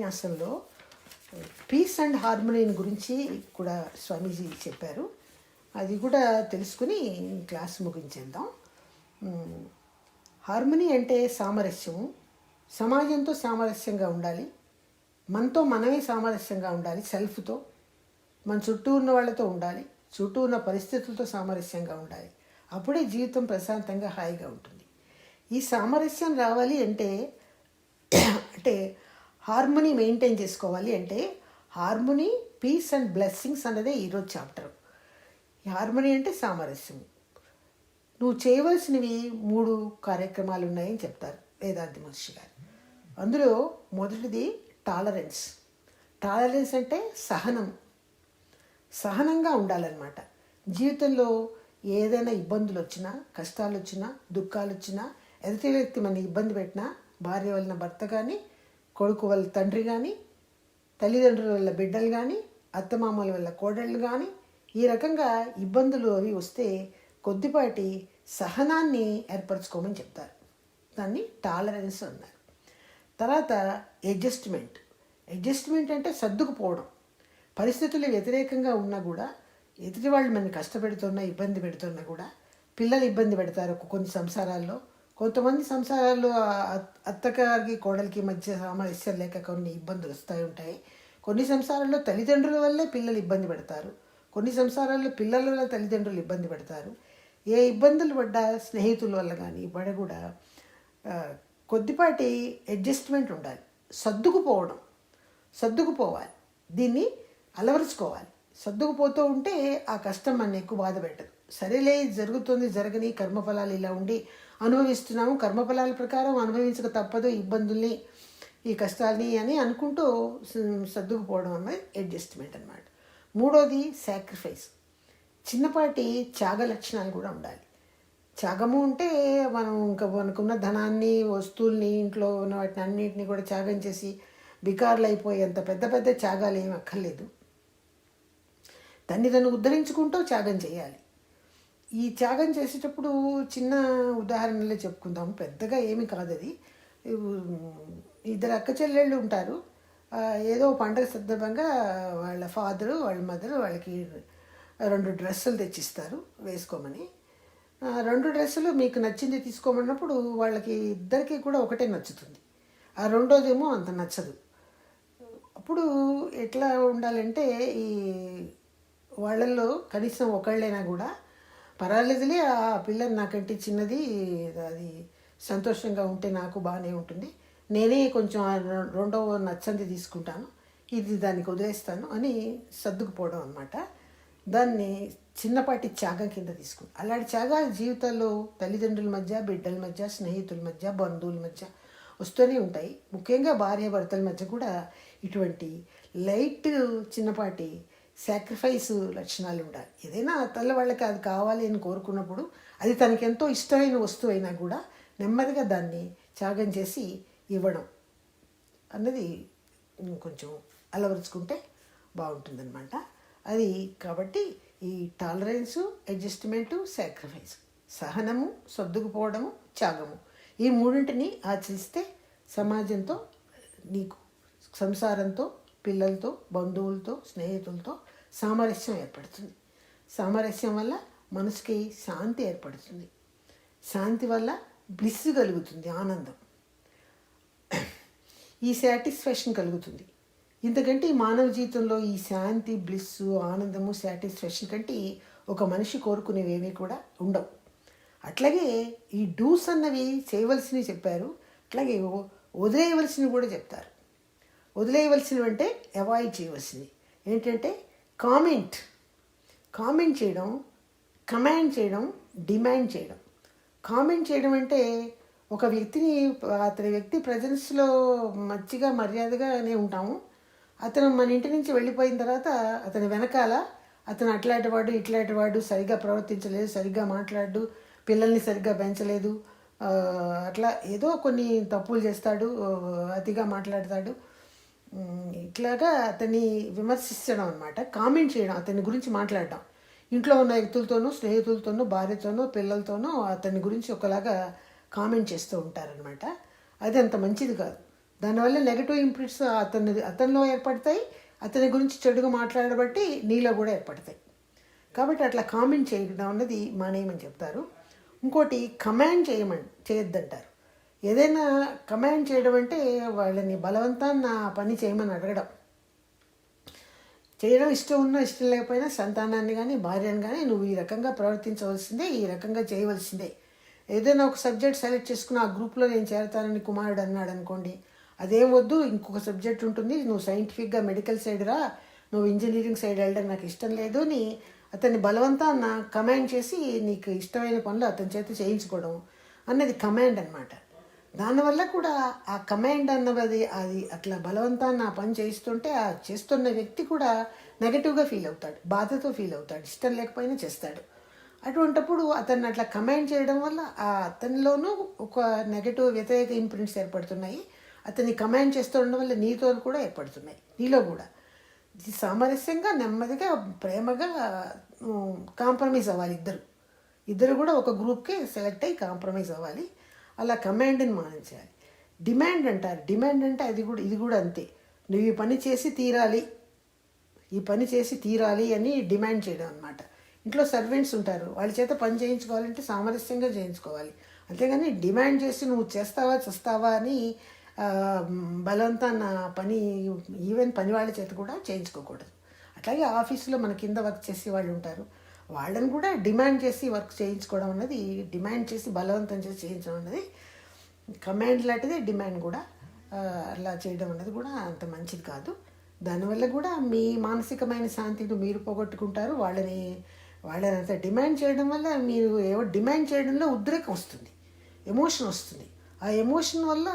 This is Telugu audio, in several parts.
ఉపన్యాసంలో పీస్ అండ్ హార్మోనీ గురించి కూడా స్వామీజీ చెప్పారు. అది కూడా తెలుసుకుని క్లాస్ ముగించేద్దాం. హార్మోనీ అంటే సామరస్యము. సమాజంతో సామరస్యంగా ఉండాలి, మనతో మనమే సామరస్యంగా ఉండాలి, సెల్ఫ్తో, మన చుట్టూ ఉన్న వాళ్ళతో ఉండాలి, చుట్టూ ఉన్న పరిస్థితులతో సామరస్యంగా ఉండాలి. అప్పుడే జీవితం ప్రశాంతంగా హాయిగా ఉంటుంది. ఈ సామరస్యం రావాలి అంటే హార్మోనీ మెయింటైన్ చేసుకోవాలి అంటే హార్మోనీ, పీస్ అండ్ బ్లెస్సింగ్స్ అన్నదే ఈరోజు చాప్టర్. ఈ హార్మోనీ అంటే సామరస్యం. నువ్వు చేయవలసినవి 3 కార్యక్రమాలు ఉన్నాయని చెప్తారు వేదాంతి మహర్షి గారు. అందులో మొదటిది టాలరెన్స్. టాలరెన్స్ అంటే సహనంగా ఉండాలన్నమాట. జీవితంలో ఏదైనా ఇబ్బందులు వచ్చినా, కష్టాలు వచ్చినా, దుఃఖాలు వచ్చినా, ఎదుటి వ్యక్తి మన ఇబ్బంది పెట్టినా, భార్య వలన భర్త కానీ, కొడుకు వల్ల తండ్రి కానీ, తల్లిదండ్రుల వల్ల బిడ్డలు కానీ, అత్తమామల వల్ల కోడళ్ళు కానీ, ఈ రకంగా ఇబ్బందులు అవి వస్తే కొద్దిపాటి సహనాన్ని ఏర్పరచుకోమని చెప్తారు. దాన్ని టాలరెన్స్ అన్నారు. తర్వాత అడ్జస్ట్మెంట్ అంటే సర్దుకుపోవడం. పరిస్థితులు వ్యతిరేకంగా ఉన్నా కూడా, ఎదుటి వాళ్ళు మనని కష్టపెడుతున్నా, ఇబ్బంది పెడుతున్నా కూడా, పిల్లలు ఇబ్బంది పెడతారు కొన్ని సంసారాల్లో. కొంతమంది సంసారాల్లో అత్తగారికి కోడలికి మధ్య సామరస్యం లేక కొన్ని ఇబ్బందులు ఉంటాయి. కొన్ని సంసారాల్లో తల్లిదండ్రుల వల్లే పిల్లలు ఇబ్బంది పెడతారు. కొన్ని సంసారాల్లో పిల్లల వల్ల తల్లిదండ్రులు ఇబ్బంది పెడతారు. ఏ ఇబ్బందులు పడ్డా స్నేహితుల వల్ల కానీ కూడా కొద్దిపాటి అడ్జస్ట్మెంట్ ఉండాలి. సర్దుకుపోవాలి. దీన్ని అలవరుచుకోవాలి. సర్దుకుపోతూ ఉంటే ఆ కష్టం మన ఎక్కువ బాధ పెట్టదు. సరేలే, జరుగుతుంది, జరగని కర్మఫలాలు ఇలా ఉండి అనుభవిస్తున్నాము, కర్మఫలాల ప్రకారం అనుభవించక తప్పదు ఇబ్బందుల్ని, ఈ కష్టాలని అని అనుకుంటూ సర్దుకుపోవడం అన్నది అడ్జస్ట్మెంట్ అన్నమాట. మూడోది సాక్రిఫైస్. చిన్నపాటి త్యాగ లక్షణాలు కూడా ఉండాలి. త్యాగము అంటే మనం ఇంకా మనకున్న ధనాన్ని, వస్తువుల్ని, ఇంట్లో ఉన్న వాటిని అన్నింటినీ కూడా త్యాగం చేసి బికార్లు అయిపోయేంత పెద్ద పెద్ద త్యాగాలు ఏమి అక్కర్లేదు. తను ఉద్ధరించుకుంటూ త్యాగం చేయాలి. ఈ త్యాగం చేసేటప్పుడు చిన్న ఉదాహరణలే చెప్పుకుందాము, పెద్దగా ఏమీ కాదు అది. 2 అక్క చెల్లెళ్ళు ఉంటారు. ఏదో పండగ సందర్భంగా వాళ్ళ ఫాదరు, వాళ్ళ మదరు వాళ్ళకి 2 డ్రెస్సులు తెచ్చిస్తారు వేసుకోమని. 2 డ్రెస్సులు మీకు నచ్చింది తీసుకోమన్నప్పుడు వాళ్ళకి ఇద్దరికి కూడా ఒకటే నచ్చుతుంది, ఆ రెండోదేమో అంత నచ్చదు. అప్పుడు ఎట్లా ఉండాలంటే, ఈ వాళ్ళల్లో కనీసం ఒకళ్ళైనా కూడా పర్వాలేదులే, ఆ పిల్లని నాకంటే చిన్నది, అది సంతోషంగా ఉంటే నాకు బాగానే ఉంటుంది, నేనే కొంచెం రెండవ నచ్చంది తీసుకుంటాను, ఇది దానికి వదిలేస్తాను అని సర్దుకుపోవడం అన్నమాట. దాన్ని చిన్నపాటి త్యాగం కింద తీసుకుంటాం. అలాంటి త్యాగాలు జీవితాల్లో తల్లిదండ్రుల మధ్య, బిడ్డల మధ్య, స్నేహితుల మధ్య, బంధువుల మధ్య వస్తూనే ఉంటాయి. ముఖ్యంగా భార్యాభర్తల మధ్య కూడా ఇటువంటి లైట్ చిన్నపాటి సాక్రిఫైస్ లక్షణాలు ఉండాలి. ఏదైనా తల్లి వాళ్ళకి అది కావాలి అని కోరుకున్నప్పుడు, అది తనకి ఎంతో ఇష్టమైన వస్తువు అయినా కూడా నెమ్మదిగా దాన్ని త్యాగం చేసి ఇవ్వడం అన్నది కొంచెం అలవరుచుకుంటే బాగుంటుందన్నమాట. అది కాబట్టి ఈ టాలరెన్సు, అడ్జస్ట్మెంటు, సాక్రిఫైస్, సహనము, సర్దుకుపోవడము, త్యాగము, ఈ 3టిని ఆచరిస్తే సమాజంతో, నీకు సంసారంతో, పిల్లలతో, బంధువులతో, స్నేహితులతో సామరస్యం ఏర్పడుతుంది. సామరస్యం వల్ల మనసుకి శాంతి ఏర్పడుతుంది. శాంతి వల్ల బ్లిస్ కలుగుతుంది, ఆనందం, ఈ సాటిస్ఫాక్షన్ కలుగుతుంది. ఇంతకంటే ఈ మానవ జీవితంలో ఈ శాంతి, బ్లిస్, ఆనందము, సాటిస్ఫాక్షన్ కంటే ఒక మనిషి కోరుకునేవేమీ కూడా ఉండవు. అట్లాగే ఈ డూస్ అన్నవి చేయవలసినవి చెప్పారు, అట్లాగే వదిలేయవలసినవి కూడా చెప్తారు. వదిలేయవలసినవి అంటే అవాయిడ్ చేయవలసినవి ఏంటంటే కామెంట్ చేయడం, కమాండ్ చేయడం, డిమాండ్ చేయడం. కామెంట్ చేయడం అంటే ఒక వ్యక్తిని, అతని వ్యక్తి ప్రజెన్స్లో మంచిగా మర్యాదగానే ఉంటాము, అతను మన ఇంటి నుంచి వెళ్ళిపోయిన తర్వాత అతని వెనకాల అతను అట్లాంటి వాడు, ఇట్లాంటి వాడు, సరిగ్గా ప్రవర్తించలేదు, సరిగ్గా మాట్లాడు, పిల్లల్ని సరిగ్గా పెంచలేదు, అట్లా ఏదో కొన్ని తప్పులు చేస్తాడు, అతిగా మాట్లాడతాడు, ఇట్లాగా అతన్ని విమర్శించడం అన్నమాట. కామెంట్ చేయడం, అతని గురించి మాట్లాడడం. ఇంట్లో ఉన్న వ్యక్తులతోనూ, స్నేహితులతోనూ, భార్యతోనూ, పిల్లలతోనూ అతని గురించి ఒకలాగా కామెంట్ చేస్తూ ఉంటారనమాట. అది అంత మంచిది కాదు. దానివల్ల నెగటివ్ ఇంప్రెట్స్ అతనిలో ఏర్పడతాయి, అతని గురించి చెడుగా మాట్లాడబట్టి నీలో కూడా ఏర్పడతాయి. కాబట్టి అట్లా కామెంట్ చేయడం అన్నది మానేయమని చెప్తారు. ఇంకోటి కమాండ్ చేయొద్దంటారు. ఏదైనా కమాండ్ చేయడం అంటే వాళ్ళని బలవంతాన్ని నా పని చేయమని అడగడం. చేయడం ఇష్టం ఉన్నా ఇష్టం లేకపోయినా సంతానాన్ని కానీ భార్యను కానీ నువ్వు ఈ రకంగా ప్రవర్తించవలసిందే, ఈ రకంగా చేయవలసిందే. ఏదైనా ఒక సబ్జెక్ట్ సెలెక్ట్ చేసుకుని ఆ గ్రూప్లో నేను చేరతానని కుమారుడు అన్నాడు అనుకోండి, అదేం వద్దు, ఇంకొక సబ్జెక్ట్ ఉంటుంది, నువ్వు సైంటిఫిక్గా మెడికల్ సైడ్ రా, నువ్వు ఇంజనీరింగ్ సైడ్ వెళ్ళడం నాకు ఇష్టం లేదు అని అతన్ని బలవంతాన్న కమాండ్ చేసి నీకు ఇష్టమైన పనులు అతని చేత చేయించుకోవడం అన్నది కమాండ్ అనమాట. దానివల్ల కూడా ఆ కమాండ్ అన్నది అది అట్లా బలవంతాన్ని ఆ పని చేస్తుంటే ఆ చేస్తున్న వ్యక్తి కూడా నెగటివ్గా ఫీల్ అవుతాడు, బాధతో ఫీల్ అవుతాడు, ఇష్టం లేకపోయినా చేస్తాడు. అటువంటప్పుడు అతన్ని అట్లా కమాండ్ చేయడం వల్ల ఆ అతనిలోనూ ఒక నెగటివ్ వ్యతిరేక ఇంప్రింట్స్ ఏర్పడుతున్నాయి. అతన్ని కమాండ్ చేస్తూ ఉండడం వల్ల నీతో కూడా ఏర్పడుతున్నాయి, నీలో కూడా. ఇది సామరస్యంగా నెమ్మదిగా ప్రేమగా కాంప్రమైజ్ అవ్వాలి. ఇద్దరు కూడా ఒక గ్రూప్కి సెలెక్ట్ అయ్యి కాంప్రమైజ్ అవ్వాలి. అలా కమాండ్ని మానించాలి. డిమాండ్ అంటారు. డిమాండ్ అంటే ఇది కూడా అంతే. నువ్వు ఈ పని చేసి తీరాలి అని డిమాండ్ చేయడం అనమాట. ఇంట్లో సర్వెంట్స్ ఉంటారు, వాళ్ళ చేత పని చేయించుకోవాలంటే సామరస్యంగా చేయించుకోవాలి. అంతేగాని డిమాండ్ చేసి నువ్వు చేస్తావా అని బలవంతాన్న పని ఈవెన్ పని వాళ్ళ చేత కూడా చేయించుకోకూడదు. అట్లాగే ఆఫీసులో మన కింద వర్క్ చేసే వాళ్ళు ఉంటారు, వాళ్ళని కూడా డిమాండ్ చేసి వర్క్ చేయించుకోవడం అన్నది, డిమాండ్ చేసి బలవంతం చేసి చేయించడం అన్నది కమాండ్ లాంటిది. డిమాండ్ కూడా అలా చేయడం అన్నది కూడా అంత మంచిది కాదు. దానివల్ల కూడా మీ మానసికమైన శాంతిని మీరు పోగొట్టుకుంటారు. వాళ్ళని అంత డిమాండ్ చేయడం వల్ల మీరు డిమాండ్ చేయడంలో ఉద్రేకం వస్తుంది, ఎమోషన్ వస్తుంది. ఆ ఎమోషన్ వల్ల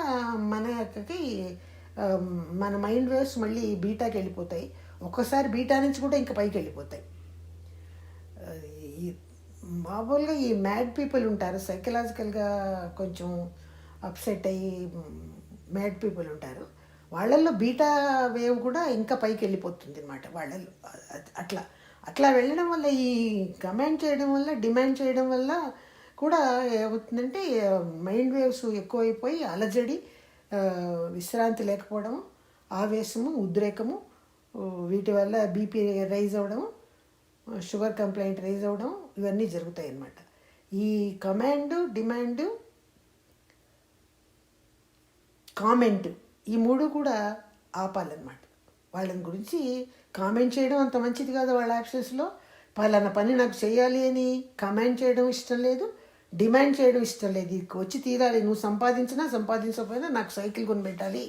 మన మైండ్ వేవ్స్ మళ్ళీ బీటాకి వెళ్ళిపోతాయి. ఒక్కసారి బీటా నుంచి కూడా ఇంకా పైకి వెళ్ళిపోతాయి. మామూలుగా ఈ మ్యాడ్ పీపుల్ ఉంటారు, సైకలాజికల్గా కొంచెం అప్సెట్ అయ్యి మ్యాడ్ పీపుల్ ఉంటారు. వాళ్ళల్లో బీటా వేవ్ కూడా ఇంకా పైకి వెళ్ళిపోతుంది అన్నమాట. వాళ్ళల్లో అట్లా వెళ్ళడం వల్ల, ఈ కమాండ్ చేయడం వల్ల, డిమాండ్ చేయడం వల్ల కూడా ఏమవుతుందంటే మైండ్ వేవ్స్ ఎక్కువైపోయి అలజడి, విశ్రాంతి లేకపోవడము, ఆవేశము, ఉద్రేకము, వీటి వల్ల బీపీ రైజ్ అవ్వడము, షుగర్ కంప్లైంట్ రైజ్ అవ్వడం, ఇవన్నీ జరుగుతాయి అన్నమాట. ఈ కమాండ్, డిమాండ్, కామెంట్, ఈ మూడు కూడా ఆపాలన్నమాట. వాళ్ళని గురించి కామెంట్ చేయడం అంత మంచిది కాదు. వాళ్ళ యాక్షన్స్లో పలానా పని నాకు చేయాలి అని కామెంట్ చేయడం ఇష్టం లేదు, డిమాండ్ చేయడం ఇష్టం లేదు. ఇది వచ్చి తీరాలి, నువ్వు సంపాదించకపోయినా నాకు సైకిల్ కొని పెట్టాలి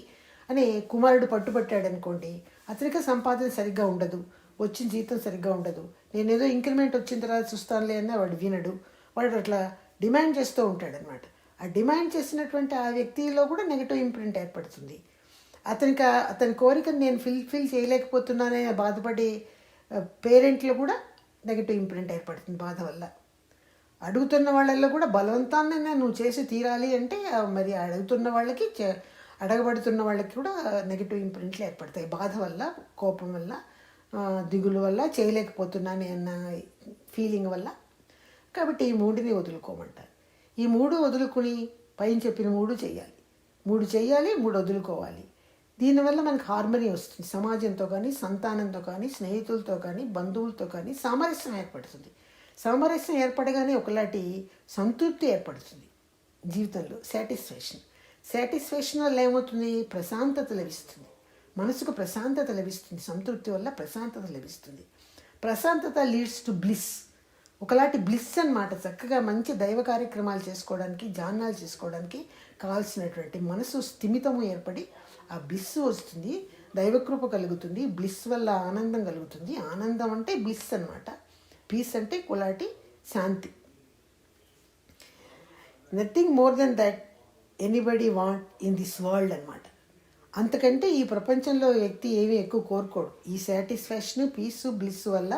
అని కుమారుడు పట్టుబట్టాడు అనుకోండి, అతనికి సంపాదన సరిగ్గా ఉండదు, వచ్చిన జీతం సరిగ్గా ఉండదు. నేనేదో ఇంక్రిమెంట్ వచ్చిన తర్వాత చూస్తానులే అన్న వాడు వినడు. వాడు అట్లా డిమాండ్ చేస్తూ ఉంటాడు అనమాట. ఆ డిమాండ్ చేసినటువంటి ఆ వ్యక్తిలో కూడా నెగిటివ్ ఇంప్రింట్ ఏర్పడుతుంది. అతని కోరికను నేను ఫిల్ చేయలేకపోతున్నానే బాధపడే పేరెంట్లో కూడా నెగిటివ్ ఇంప్రింట్ ఏర్పడుతుంది బాధ వల్ల. అడుగుతున్న వాళ్ళల్లో కూడా బలవంతాన్ని నువ్వు చేసి తీరాలి అంటే మరి అడగబడుతున్న వాళ్ళకి కూడా నెగిటివ్ ఇంప్రింట్లు ఏర్పడతాయి బాధ వల్ల, కోపం వల్ల, దిగులు వల్ల, చేయలేకపోతున్నానే అన్న ఫీలింగ్ వల్ల. కాబట్టి ఈ మూడుని వదులుకోమంటారు. ఈ మూడు వదులుకుని పైన చెప్పిన మూడు చేయాలి, మూడు వదులుకోవాలి. దీనివల్ల మనకు హార్మనీ వస్తుంది. సమాజంతో కానీ, సంతానంతో కానీ, స్నేహితులతో కానీ, బంధువులతో కానీ సామరస్యం ఏర్పడుతుంది. సామరస్యం ఏర్పడగానే ఒకలాంటి సంతృప్తి ఏర్పడుతుంది జీవితంలో. సాటిస్ఫాక్షన్ వల్ల ఏమవుతుంది? ప్రశాంతత లభిస్తుంది, మనసుకు ప్రశాంతత లభిస్తుంది. సంతృప్తి వల్ల ప్రశాంతత లభిస్తుంది. ప్రశాంతత లీడ్స్ టు బ్లిస్, ఒకలాంటి బ్లిస్ అన్నమాట. చక్కగా మంచి దైవ కార్యక్రమాలు చేసుకోవడానికి, ధ్యానాలు చేసుకోవడానికి కావాల్సినటువంటి మనసు స్థిమితము ఏర్పడి ఆ బ్లిస్ వస్తుంది, దైవకృప కలుగుతుంది. బ్లిస్ వల్ల ఆనందం కలుగుతుంది. ఆనందం అంటే బ్లిస్ అన్నమాట. పీస్ అంటే ఒకలాంటి శాంతి. Nothing more then that anybody want in this world అన్నమాట. అంతకంటే ఈ ప్రపంచంలో వ్యక్తి ఏమీ ఎక్కువ కోరుకోడు. ఈ సాటిస్ఫాక్షన్, పీసు, బ్లిస్ వల్ల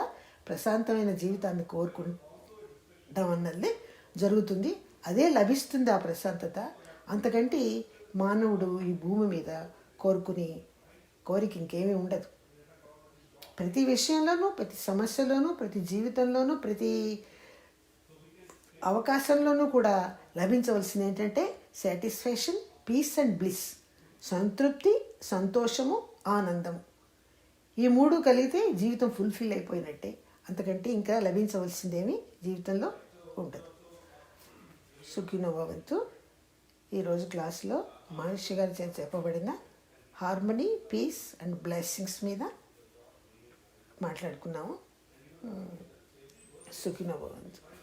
ప్రశాంతమైన జీవితాన్ని కోరుకుంటాం అన్నదే జరుగుతుంది. అదే లభిస్తుంది ఆ ప్రశాంతత. అంతకంటే మానవుడు ఈ భూమి మీద కోరిక ఇంకేమీ ఉండదు. ప్రతి విషయంలోనూ, ప్రతి సమస్యలోనూ, ప్రతి జీవితంలోనూ, ప్రతి అవకాశంలోనూ కూడా లభించవలసింది ఏంటంటే సాటిస్ఫాక్షన్, పీస్ అండ్ బ్లిస్. సంతృప్తి, సంతోషము, ఆనందము. ఈ మూడు కలిగితే జీవితం ఫుల్ఫిల్ అయిపోయినట్టే. అంతకంటే ఇంకా లభించవలసిందేమీ జీవితంలో ఉండదు. సుఖినో భవంతు. ఈరోజు క్లాస్లో మహర్షి గారి చేత చెప్పబడిన హార్మనీ, పీస్ అండ్ బ్లెస్సింగ్స్ మీద మాట్లాడుకున్నాము. సుఖినో భవంతు.